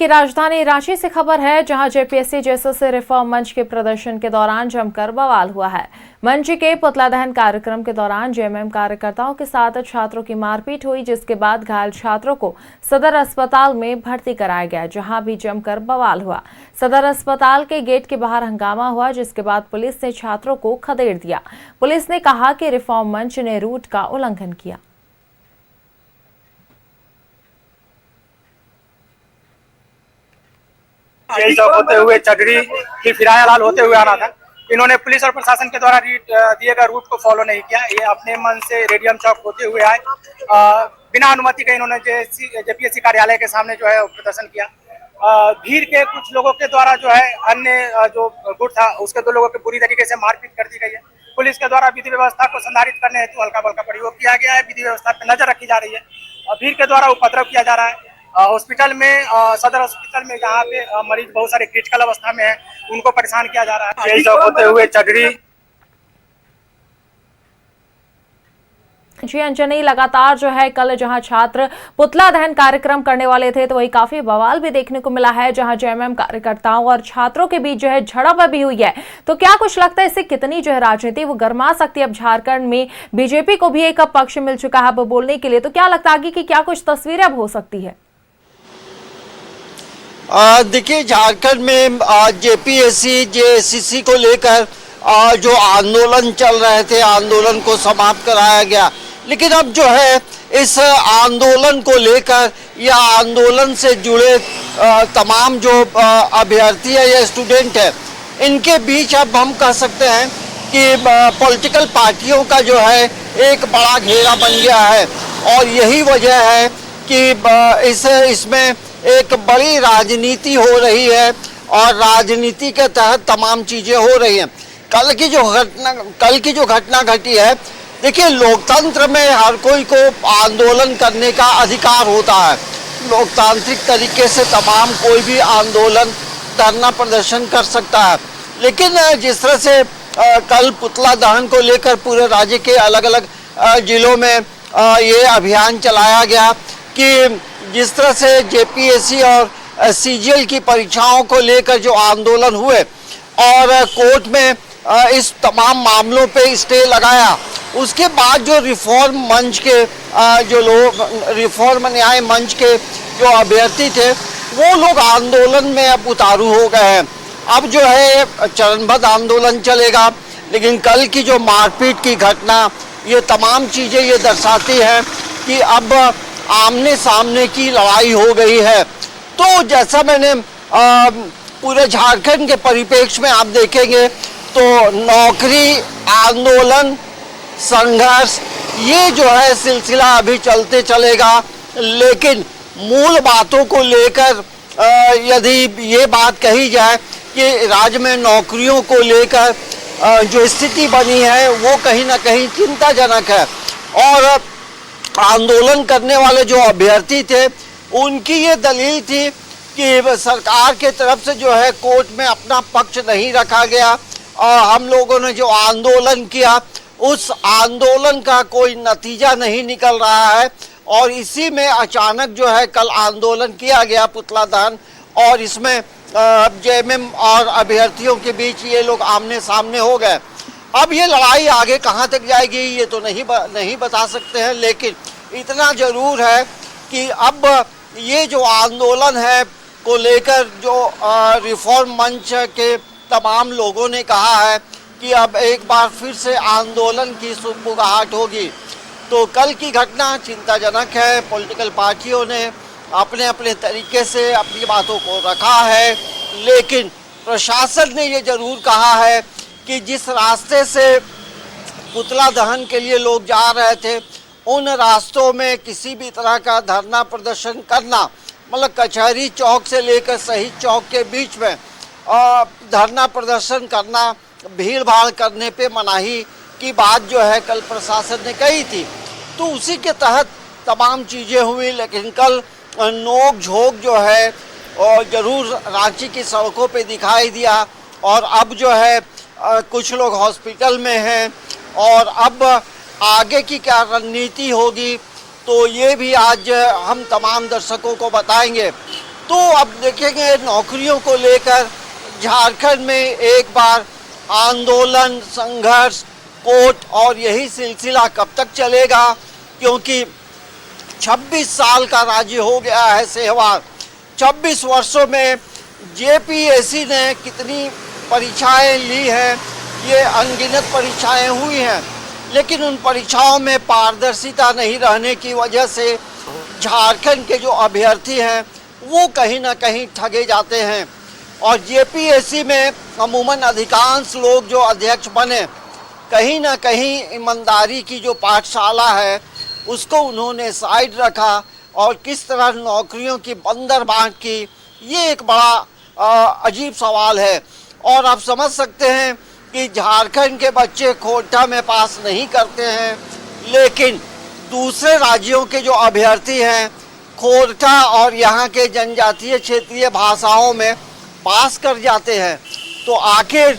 कि राजधानी रांची से खबर है, जहां जेपीएससी जेएसएससी रिफॉर्म मंच के प्रदर्शन के दौरान जमकर बवाल हुआ है। मंच के पुतला दहन कार्यक्रम के दौरान जेएमएम कार्यकर्ताओं के साथ छात्रों की मारपीट हुई, जिसके बाद घायल छात्रों को सदर अस्पताल में भर्ती कराया गया, जहां भी जमकर बवाल हुआ। सदर अस्पताल के गेट के बाहर हंगामा हुआ, जिसके बाद पुलिस ने छात्रों को खदेड़ दिया। पुलिस ने कहा कि रिफॉर्म मंच ने रूट का उल्लंघन किया। यही सब होते हुए चडरी की फिराया लाल होते हुए आना था। इन्होंने पुलिस और प्रशासन के द्वारा दिए गए रूट को फॉलो नहीं किया। ये अपने मन से रेडियम चौक होते हुए आए, बिना अनुमति के इन्होंने जेपीएससी कार्यालय के सामने जो है प्रदर्शन किया। भीड़ के कुछ लोगों के द्वारा जो है अन्य जो गुट था उसके 2 लोगों की बुरी तरीके से मारपीट कर दी गई है। पुलिस के द्वारा विधि व्यवस्था को संधारित करने हेतु हल्का बल्का प्रयोग किया गया है। विधि व्यवस्था पर नजर रखी जा रही है। भीड़ के द्वारा उपद्रव किया जा रहा है। हॉस्पिटल में, सदर हॉस्पिटल में जहाँ पे मरीज बहुत सारे क्रिटिकल अवस्था में है, उनको परेशान किया जा रहा है। यही सब होते हुए चडरी जी अंजनी, लगातार जो है कल जहां छात्र पुतला दहन कार्यक्रम करने वाले थे, तो वही काफी बवाल भी देखने को मिला है, जहां जेएमएम कार्यकर्ताओं और छात्रों के बीच जो है झड़प भी हुई है। तो क्या कुछ लगता है इससे कितनी जो है राजनीति वो गर्मा सकती है? अब झारखंड में बीजेपी को भी एक पक्ष मिल चुका है अब बोलने के लिए, तो क्या लगता है आगे की क्या कुछ तस्वीरें अब हो सकती है? देखिए, झारखंड में जेपीएससी जेएसएससी को लेकर जो आंदोलन चल रहे थे, आंदोलन को समाप्त कराया गया। लेकिन अब जो है इस आंदोलन को लेकर या आंदोलन से जुड़े तमाम जो अभ्यर्थी है या स्टूडेंट है, इनके बीच अब हम कह सकते हैं कि पॉलिटिकल पार्टियों का जो है एक बड़ा घेरा बन गया है। और यही वजह है कि इसमें एक बड़ी राजनीति हो रही है और राजनीति के तहत तमाम चीज़ें हो रही हैं। कल की जो घटना घटी है, देखिए, लोकतंत्र में हर कोई को आंदोलन करने का अधिकार होता है। लोकतांत्रिक तरीके से तमाम कोई भी आंदोलन, धरना प्रदर्शन कर सकता है। लेकिन जिस तरह से कल पुतला दहन को लेकर पूरे राज्य के अलग अलग जिलों में ये अभियान चलाया गया कि जिस तरह से जेपीएससी और सीजीएल की परीक्षाओं को लेकर जो आंदोलन हुए और कोर्ट में इस तमाम मामलों पे स्टे लगाया, उसके बाद जो रिफॉर्म मंच के जो लोग, रिफॉर्म न्याय मंच के जो अभ्यर्थी थे, वो लोग आंदोलन में अब उतारू हो गए हैं। अब जो है चरणबद्ध आंदोलन चलेगा। लेकिन कल की जो मारपीट की घटना, ये तमाम चीज़ें ये दर्शाती है कि अब आमने सामने की लड़ाई हो गई है। तो जैसा मैंने पूरे झारखंड के परिप्रेक्ष्य में आप देखेंगे तो नौकरी, आंदोलन, संघर्ष, ये जो है सिलसिला अभी चलते चलेगा। लेकिन मूल बातों को लेकर यदि ये बात कही जाए कि राज्य में नौकरियों को लेकर जो स्थिति बनी है वो कहीं ना कहीं चिंताजनक है। और आंदोलन करने वाले जो अभ्यर्थी थे, उनकी ये दलील थी कि सरकार के तरफ से जो है कोर्ट में अपना पक्ष नहीं रखा गया और हम लोगों ने जो आंदोलन किया उस आंदोलन का कोई नतीजा नहीं निकल रहा है। और इसी में अचानक जो है कल आंदोलन किया गया, पुतला दहन, और इसमें जेएमएम और अभ्यर्थियों के बीच ये लोग आमने सामने हो गए। अब ये लड़ाई आगे कहाँ तक जाएगी ये तो नहीं बता सकते हैं। लेकिन इतना ज़रूर है कि अब ये जो आंदोलन है को लेकर जो रिफॉर्म मंच के तमाम लोगों ने कहा है कि अब एक बार फिर से आंदोलन की सुगबुगाहट होगी। तो कल की घटना चिंताजनक है। पॉलिटिकल पार्टियों ने अपने अपने तरीके से अपनी बातों को रखा है। लेकिन प्रशासन ने ये ज़रूर कहा है कि जिस रास्ते से पुतला दहन के लिए लोग जा रहे थे, उन रास्तों में किसी भी तरह का धरना प्रदर्शन करना, मतलब कचहरी चौक से लेकर शहीद चौक के बीच में धरना प्रदर्शन करना, भीड़ भाड़ करने पे मनाही की बात जो है कल प्रशासन ने कही थी। तो उसी के तहत तमाम चीज़ें हुई। लेकिन कल नोक झोंक जो है और ज़रूर रांची की सड़कों पे दिखाई दिया। और अब जो है कुछ लोग हॉस्पिटल में हैं और अब आगे की क्या रणनीति होगी तो ये भी आज हम तमाम दर्शकों को बताएंगे। तो अब देखेंगे नौकरियों को लेकर झारखंड में एक बार आंदोलन, संघर्ष, कोर्ट और यही सिलसिला कब तक चलेगा, क्योंकि 26 साल का राज्य हो गया है सहवाग। 26 वर्षों में जेपीएससी ने कितनी परीक्षाएं ली हैं, ये अनगिनत परीक्षाएं हुई हैं, लेकिन उन परीक्षाओं में पारदर्शिता नहीं रहने की वजह से झारखंड के जो अभ्यर्थी हैं वो कहीं ना कहीं ठगे जाते हैं। और जेपीएससी में अमूमन अधिकांश लोग जो अध्यक्ष बने, कहीं ना कहीं ईमानदारी की जो पाठशाला है उसको उन्होंने साइड रखा और किस तरह नौकरियों की बंदरबांट की, ये एक बड़ा अजीब सवाल है। और आप समझ सकते हैं कि झारखंड के बच्चे खोटा में पास नहीं करते हैं, लेकिन दूसरे राज्यों के जो अभ्यर्थी हैं खोरठा और यहाँ के जनजातीय क्षेत्रीय भाषाओं में पास कर जाते हैं। तो आखिर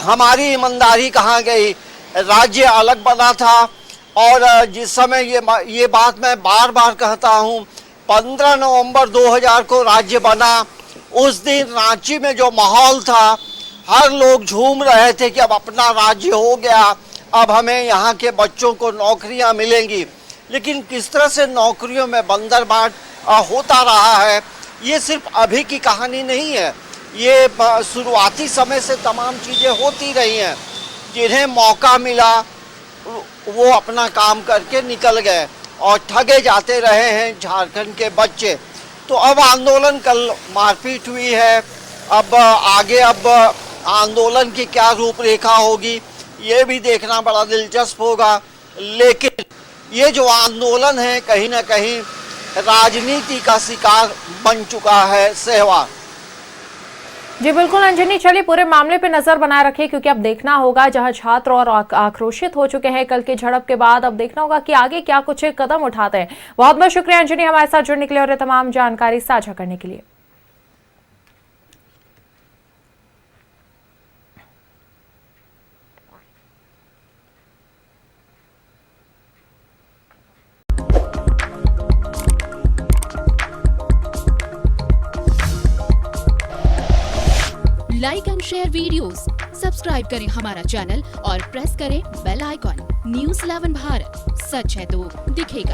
हमारी ईमानदारी कहाँ गई? राज्य अलग बना था और जिस समय ये बात मैं बार बार कहता हूँ, 15 नवंबर 2000 को राज्य बना, उस दिन रांची में जो माहौल था, हर लोग झूम रहे थे कि अब अपना राज्य हो गया, अब हमें यहाँ के बच्चों को नौकरियाँ मिलेंगी। लेकिन किस तरह से नौकरियों में बंदरबांट होता रहा है, ये सिर्फ अभी की कहानी नहीं है, ये शुरुआती समय से तमाम चीज़ें होती रही हैं। जिन्हें मौका मिला वो अपना काम करके निकल गए और ठगे जाते रहे हैं झारखंड के बच्चे। तो अब आंदोलन, कल मारपीट हुई है, अब आगे आंदोलन की क्या रूपरेखा होगी ये भी देखना बड़ा दिलचस्प होगा। लेकिन ये जो आंदोलन है कहीं ना कहीं राजनीति का शिकार बन चुका है सहवाग। जी बिल्कुल अंजनी, चलिए पूरे मामले पे नजर बनाए रखिए, क्योंकि अब देखना होगा, जहां छात्र और आक्रोशित हो चुके हैं कल की झड़प के बाद, अब देखना होगा कि आगे क्या कुछ कदम उठाते हैं। बहुत बहुत शुक्रिया अंजनी हमारे साथ जुड़ने के लिए और तमाम जानकारी साझा करने के लिए। Like and share videos, subscribe करें हमारा चैनल और प्रेस करें बेल आइकॉन। न्यूज़ 11 भारत, सच है तो दिखेगा।